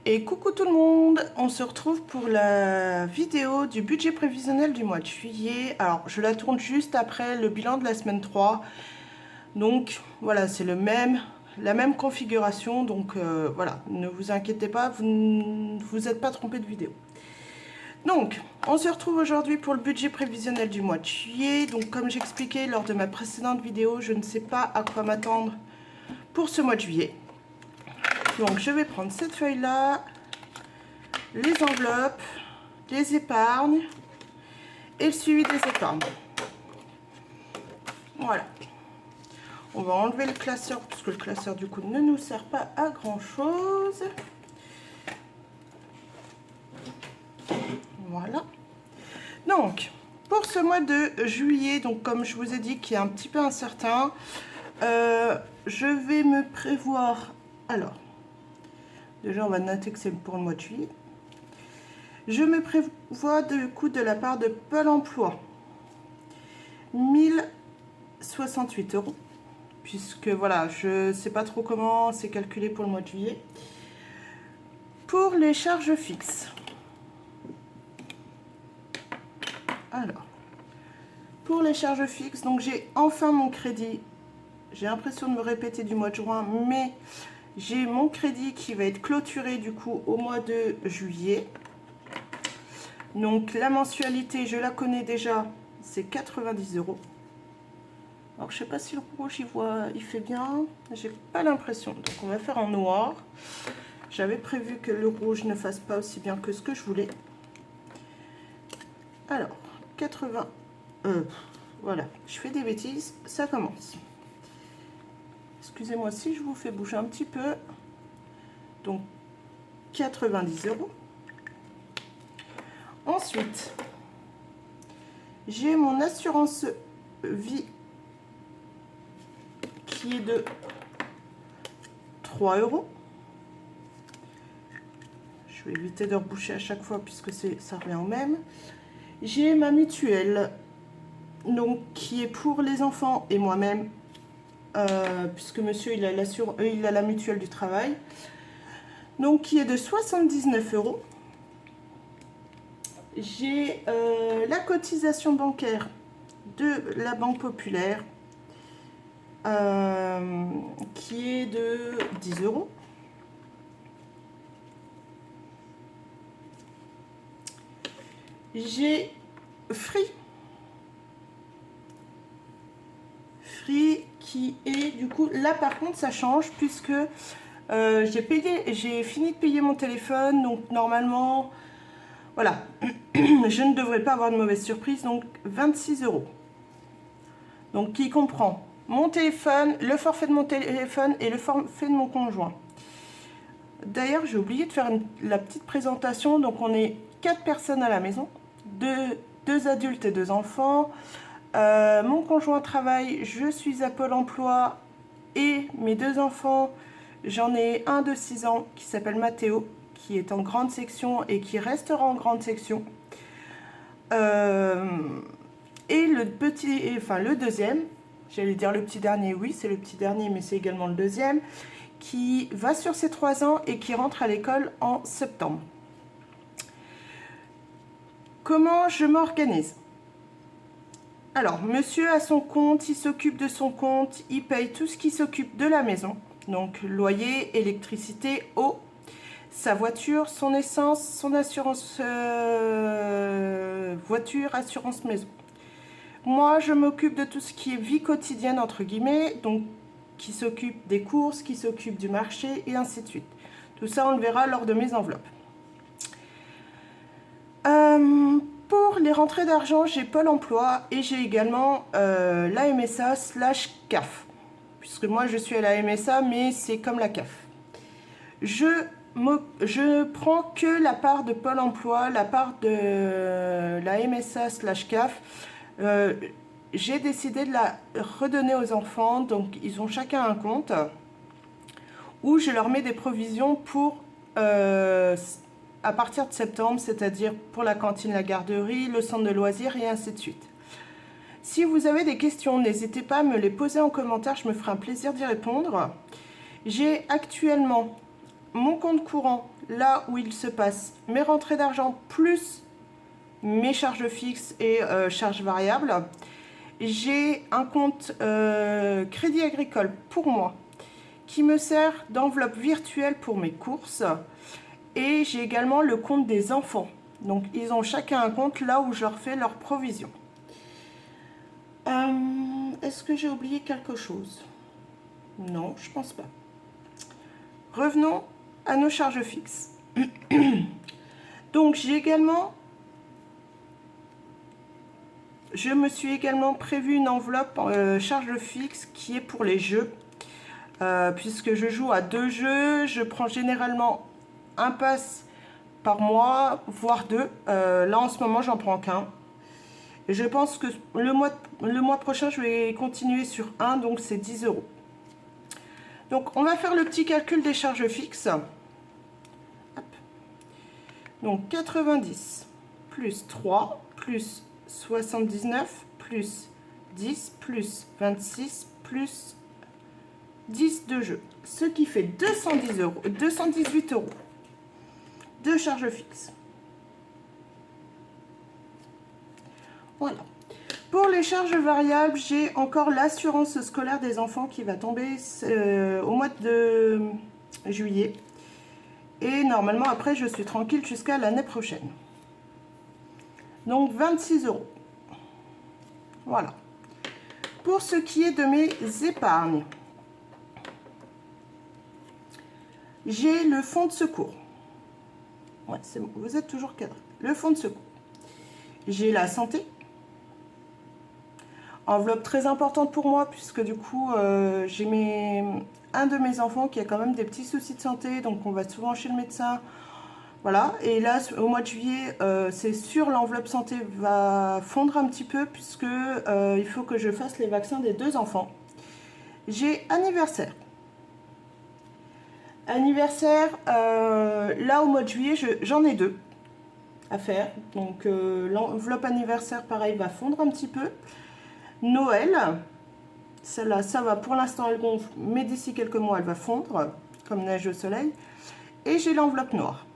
Et coucou tout le monde, on se retrouve pour la vidéo du budget prévisionnel du mois de juillet. Alors je la tourne juste après le bilan de la semaine 3. Donc voilà, c'est la même configuration. Donc voilà, ne vous inquiétez pas, vous ne vous êtes pas trompé de vidéo. Donc on se retrouve aujourd'hui pour le budget prévisionnel du mois de juillet. Donc comme j'expliquais lors de ma précédente vidéo, je ne sais pas à quoi m'attendre pour ce mois de juillet. Donc je vais prendre cette feuille là, les enveloppes, les épargnes et le suivi des épargnes. Voilà. On va enlever le classeur parce que le classeur du coup ne nous sert pas à grand chose. Voilà. Donc pour ce mois de juillet, donc comme je vous ai dit qui est un petit peu incertain, je vais me prévoir. Alors déjà on va noter que c'est pour le mois de juillet. Je me prévois de coût de la part de Pôle emploi 1068 €, puisque voilà, je ne sais pas trop comment c'est calculé pour le mois de juillet. Pour les charges fixes, alors, pour les charges fixes, donc j'ai enfin mon crédit. J'ai l'impression de me répéter du mois de juin, mais j'ai mon crédit qui va être clôturé du coup au mois de juillet. Donc la mensualité, je la connais déjà, c'est 90 €. Alors je sais pas si le rouge il fait bien, j'ai pas l'impression. Donc on va faire en noir. J'avais prévu que le rouge ne fasse pas aussi bien que ce que je voulais. Alors 80, voilà, je fais des bêtises, ça commence. Excusez-moi si je vous fais bouger un petit peu. Donc 90 €. Ensuite, j'ai mon assurance vie qui est de 3 €. Je vais éviter de reboucher à chaque fois puisque ça revient au même. J'ai ma mutuelle, donc qui est pour les enfants et moi-même, puisque monsieur il a la mutuelle du travail, donc qui est de 79 €. J'ai la cotisation bancaire de la Banque Populaire qui est de 10 €. J'ai Free qui est du coup là par contre ça change puisque j'ai fini de payer mon téléphone, donc normalement voilà, je ne devrais pas avoir de mauvaise surprise. Donc 26 €, donc qui comprend mon téléphone, le forfait de mon téléphone et le forfait de mon conjoint. D'ailleurs j'ai oublié de faire la petite présentation. Donc on est 4 personnes à la maison, 2 adultes et 2 enfants. Mon conjoint travaille, je suis à Pôle emploi et mes 2 enfants, j'en ai un de 6 ans qui s'appelle Mathéo, qui est en grande section et qui restera en grande section. Et le deuxième, j'allais dire le petit dernier, oui c'est le petit dernier mais c'est également le deuxième, qui va sur ses 3 ans et qui rentre à l'école en septembre. Comment je m'organise? Alors, monsieur a son compte, il s'occupe de son compte, il paye tout ce qui s'occupe de la maison. Donc, loyer, électricité, eau, sa voiture, son essence, son assurance voiture, assurance maison. Moi, je m'occupe de tout ce qui est vie quotidienne, entre guillemets, donc qui s'occupe des courses, qui s'occupe du marché, et ainsi de suite. Tout ça, on le verra lors de mes enveloppes. Pour les rentrées d'argent, j'ai Pôle emploi et j'ai également la MSA/CAF. Puisque moi, je suis à la MSA, mais c'est comme la CAF. Je prends que la part de Pôle emploi, la part de la MSA/CAF. J'ai décidé de la redonner aux enfants, donc ils ont chacun un compte où je leur mets des provisions pour à partir de septembre, c'est-à-dire pour la cantine, la garderie, le centre de loisirs et ainsi de suite. Si vous avez des questions, n'hésitez pas à me les poser en commentaire, je me ferai un plaisir d'y répondre. J'ai actuellement mon compte courant, là où il se passe mes rentrées d'argent plus mes charges fixes et charges variables. J'ai un compte Crédit Agricole pour moi qui me sert d'enveloppe virtuelle pour mes courses. Et j'ai également le compte des enfants. Donc, ils ont chacun un compte là où je leur fais leur provision. Est-ce que j'ai oublié quelque chose? Non, je pense pas. Revenons à nos charges fixes. Donc, je me suis également prévu une enveloppe charge fixe qui est pour les jeux. Puisque je joue à 2 jeux, je prends généralement un pass par mois, voire 2. Là, en ce moment, j'en prends qu'un. Et je pense que le mois prochain, je vais continuer sur 1, donc c'est 10 €. Donc, on va faire le petit calcul des charges fixes. Hop. Donc, 90 plus 3 plus 79 plus 10 plus 26 plus 10 de jeu. Ce qui fait 218 € de charges fixes. Voilà. Pour les charges variables, j'ai encore l'assurance scolaire des enfants qui va tomber au mois de juillet. Et normalement, après, je suis tranquille jusqu'à l'année prochaine. Donc, 26 €. Voilà. Pour ce qui est de mes épargnes, j'ai le fonds de secours. Ouais, c'est bon, vous êtes toujours cadré. Le fonds de secours. J'ai la santé. Enveloppe très importante pour moi, puisque du coup, j'ai un de mes enfants qui a quand même des petits soucis de santé, donc on va souvent chez le médecin. Voilà, et là, au mois de juillet, c'est sûr, l'enveloppe santé va fondre un petit peu, puisque il faut que je fasse les vaccins des 2 enfants. J'ai anniversaire. Anniversaire, là, au mois de juillet, j'en ai 2 à faire. Donc, l'enveloppe anniversaire, pareil, va fondre un petit peu. Noël, celle-là, ça va, pour l'instant, elle gonfle, mais d'ici quelques mois, elle va fondre, comme neige au soleil. Et j'ai l'enveloppe noire.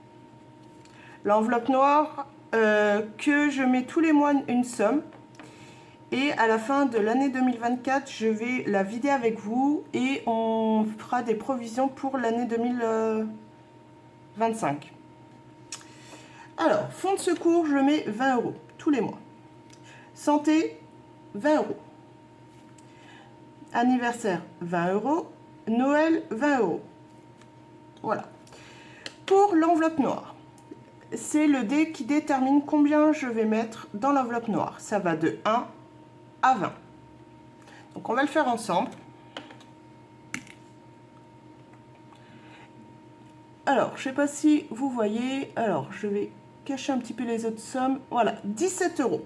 L'enveloppe noire, que je mets tous les mois une somme. Et à la fin de l'année 2024, je vais la vider avec vous et on fera des provisions pour l'année 2025. Alors, fonds de secours, je mets 20 € tous les mois. Santé, 20 €. Anniversaire, 20 €. Noël, 20 €. Voilà. Pour l'enveloppe noire, c'est le dé qui détermine combien je vais mettre dans l'enveloppe noire. Ça va de 1 à 20. Donc, on va le faire ensemble. Alors, je ne sais pas si vous voyez. Alors, je vais cacher un petit peu les autres sommes. Voilà, 17 €.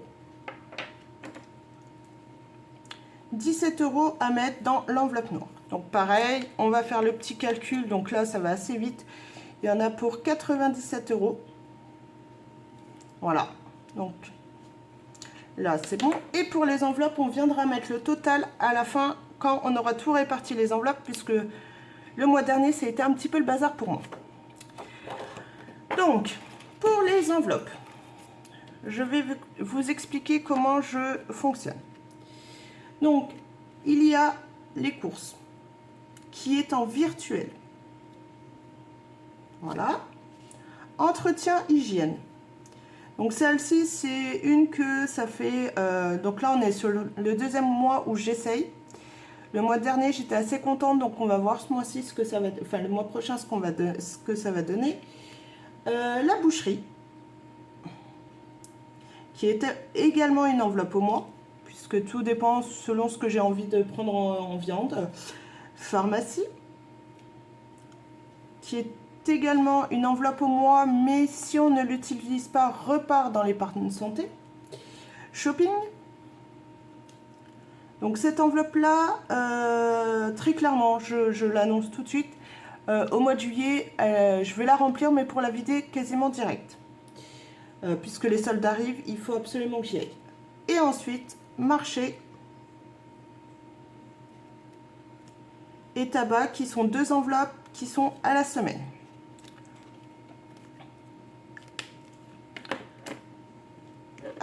17 € à mettre dans l'enveloppe noire. Donc pareil, on va faire le petit calcul. Donc là, ça va assez vite. Il y en a pour 97 €. Voilà. Donc là, c'est bon. Et pour les enveloppes, on viendra mettre le total à la fin quand on aura tout réparti les enveloppes, puisque le mois dernier, ça a été un petit peu le bazar pour moi. Donc, pour les enveloppes, je vais vous expliquer comment je fonctionne. Donc, il y a les courses qui est en virtuel. Voilà. Entretien hygiène. Donc, celle-ci, c'est une que ça fait... donc là, on est sur le 2e mois où j'essaye. Le mois dernier, j'étais assez contente. Donc, on va voir ce mois-ci ce que ça va... Enfin, le mois prochain, ce que ça va donner. La boucherie. Qui était également une enveloppe au mois. Puisque tout dépend selon ce que j'ai envie de prendre en viande. Pharmacie, qui est également une enveloppe au mois, mais si on ne l'utilise pas, repart dans l'épargne santé. Shopping. Donc cette enveloppe-là, très clairement, je l'annonce tout de suite, au mois de juillet, je vais la remplir, mais pour la vider quasiment direct. Puisque les soldes arrivent, il faut absolument que j'y aille. Et ensuite, marché et tabac, qui sont 2 enveloppes qui sont à la semaine.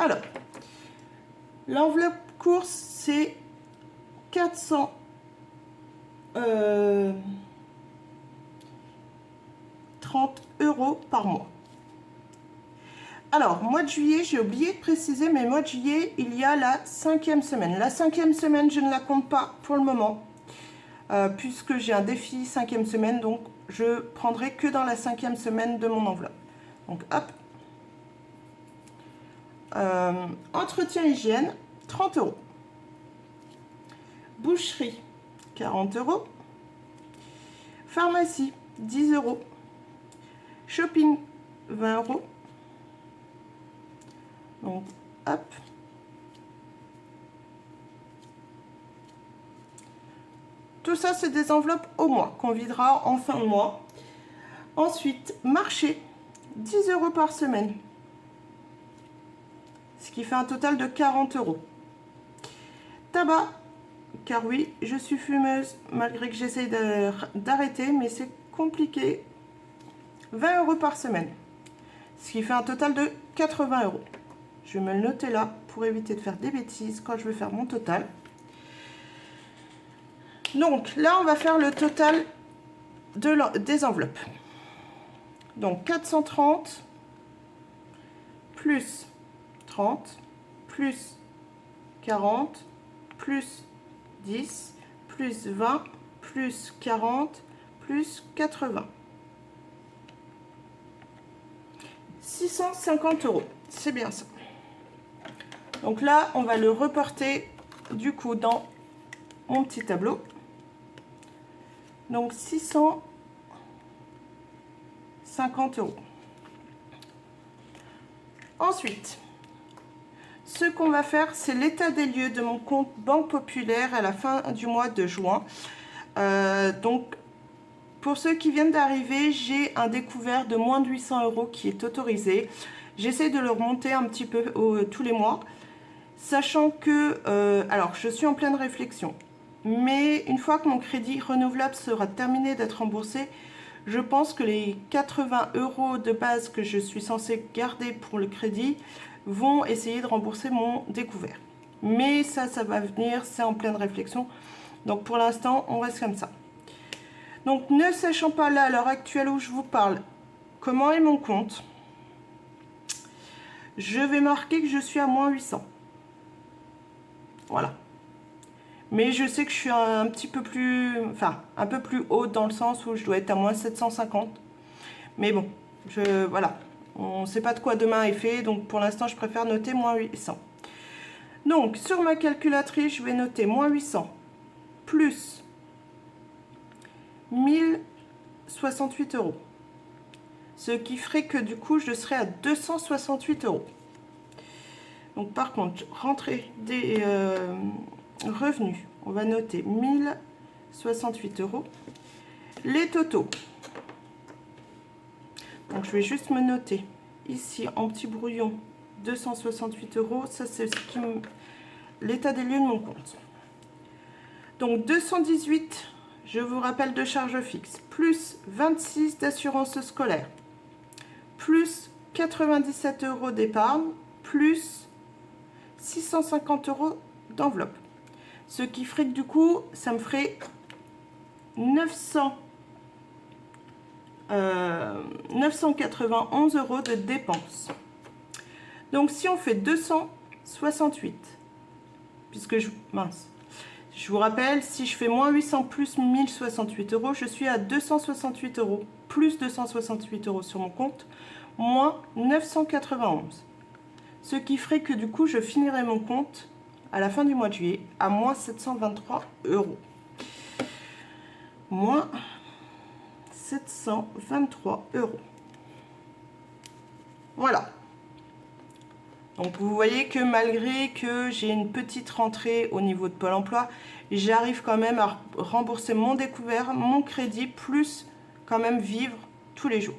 Alors, l'enveloppe course, c'est 430 € par mois. Alors, mois de juillet, j'ai oublié de préciser, mais mois de juillet, il y a la 5e semaine. La 5e semaine, je ne la compte pas pour le moment, puisque j'ai un défi 5e semaine, donc je prendrai que dans la 5e semaine de mon enveloppe. Donc, hop. Entretien hygiène, 30 €. Boucherie, 40 €. Pharmacie, 10 €. Shopping, 20 €. Donc, hop. Tout ça, c'est des enveloppes au mois qu'on videra en fin de mois. Ensuite, marché, 10 € par semaine. Ce qui fait un total de 40 €. Tabac, car oui, je suis fumeuse, malgré que j'essaye d'arrêter, mais c'est compliqué. 20 € par semaine. Ce qui fait un total de 80 €. Je vais me le noter là pour éviter de faire des bêtises quand je vais faire mon total. Donc là, on va faire le total des enveloppes. Donc 430 plus 30 plus 40 plus 10 plus 20 plus 40 plus 80. 650 €. C'est bien ça. Donc là, on va le reporter du coup dans mon petit tableau. Donc 650 €. Ensuite, ce qu'on va faire, c'est l'état des lieux de mon compte Banque Populaire à la fin du mois de juin. Donc, pour ceux qui viennent d'arriver, j'ai un découvert de moins de 800 € qui est autorisé. J'essaie de le remonter un petit peu tous les mois, sachant que, alors, je suis en pleine réflexion. Mais une fois que mon crédit renouvelable sera terminé d'être remboursé, je pense que les 80 € de base que je suis censée garder pour le crédit vont essayer de rembourser mon découvert. Mais ça va venir, c'est en pleine réflexion. Donc pour l'instant, on reste comme ça. Donc ne sachant pas là, à l'heure actuelle où je vous parle, comment est mon compte, je vais marquer que je suis à moins 800. Voilà. Mais je sais que je suis un petit peu plus, enfin, un peu plus haut dans le sens où je dois être à moins 750. Mais bon, voilà. On ne sait pas de quoi demain est fait, donc pour l'instant, je préfère noter moins 800. Donc, sur ma calculatrice, je vais noter moins 800 plus 1068 €. Ce qui ferait que du coup, je serai à 268 €. Donc, par contre, rentrée des revenus, on va noter 1068 €. Les totaux. Donc, je vais juste me noter ici en petit brouillon 268 €. Ça, c'est l'état des lieux de mon compte. Donc, 218, je vous rappelle, de charges fixes, plus 26 d'assurance scolaire, plus 97 € d'épargne, plus 650 € d'enveloppe. Ce qui ferait que du coup, ça me ferait 991 € de dépenses. Donc si on fait 268, puisque je vous rappelle, si je fais moins 800 plus 1068 €, je suis à 268 €, plus 268 € sur mon compte, moins 991. Ce qui ferait que du coup, je finirai mon compte à la fin du mois de juillet à moins 723 €. Moins 723 €. Voilà. Donc vous voyez que malgré que j'ai une petite rentrée au niveau de Pôle emploi, j'arrive quand même à rembourser mon découvert, mon crédit, plus quand même vivre tous les jours.